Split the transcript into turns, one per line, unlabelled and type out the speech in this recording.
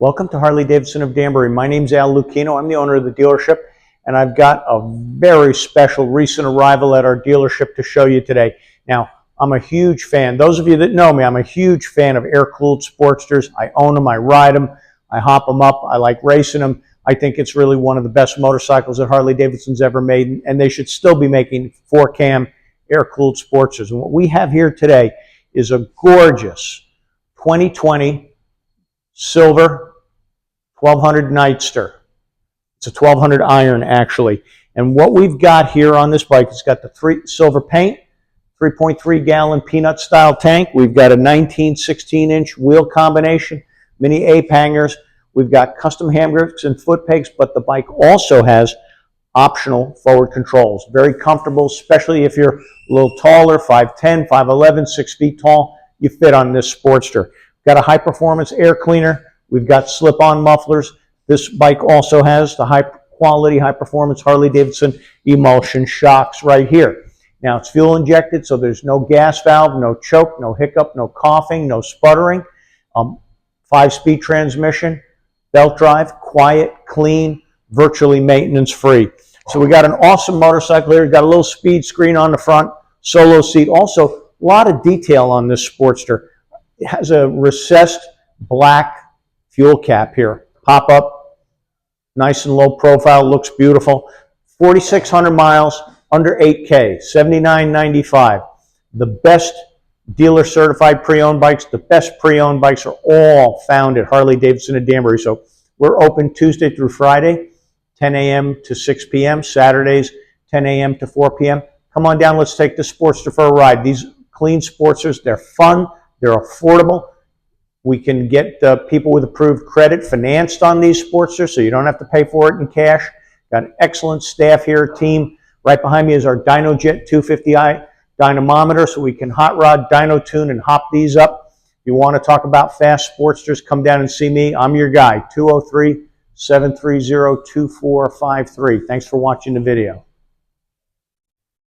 Welcome to Harley Davidson of Danbury. My name's Lucchino. I'm the owner of the dealership, and I've got a very special recent arrival at our dealership to show you today. Now, I'm a huge fan. Those of you that know me, I'm a huge fan of air-cooled Sportsters. I own them, I ride them, I hop them up, I like racing them. I think it's really one of the best motorcycles that Harley Davidson's ever made, and they should still be making 4-cam air-cooled Sportsters. And what we have here today is a gorgeous 2020 silver 1200 Nightster. It's a 1200 iron, actually. And what we've got here on this bike, it's got the silver paint, 3.3 gallon peanut style tank. We've got a 19-16-inch wheel combination, mini ape hangers. We've got custom handgrips and foot pegs, but the bike also has optional forward controls. Very comfortable, especially if you're a little taller, 5'10", 5'11", 6 feet tall. You fit on this Sportster. Got a high-performance air cleaner. We've got slip-on mufflers. This bike also has the high-quality, high-performance Harley-Davidson emulsion shocks right here. Now, it's fuel injected, so there's no gas valve, no choke, no hiccup, no coughing, no sputtering. 5-speed transmission, belt drive, quiet, clean, virtually maintenance-free. So we got an awesome motorcycle here. We've got a little speed screen on the front, solo seat. Also, a lot of detail on this Sportster. It has a recessed black fuel cap here. Pop up, nice and low profile, looks beautiful. 4,600 miles, under 8K, $79.95. The best dealer certified pre-owned bikes, the best pre-owned bikes are all found at Harley Davidson of Danbury. So we're open Tuesday through Friday, 10 a.m. to 6 p.m., Saturdays, 10 a.m. to 4 p.m. Come on down, let's take the Sportster for a ride. These clean Sportsters, they're fun, they're affordable. We can get people with approved credit financed on these Sportsters, so you don't have to pay for it in cash. Got an excellent staff here, team. Right behind me is our DynoJet 250i dynamometer, so we can hot rod, dyno tune, and hop these up. If you want to talk about fast Sportsters, come down and see me. I'm your guy, 203-730-2453. Thanks for watching the video.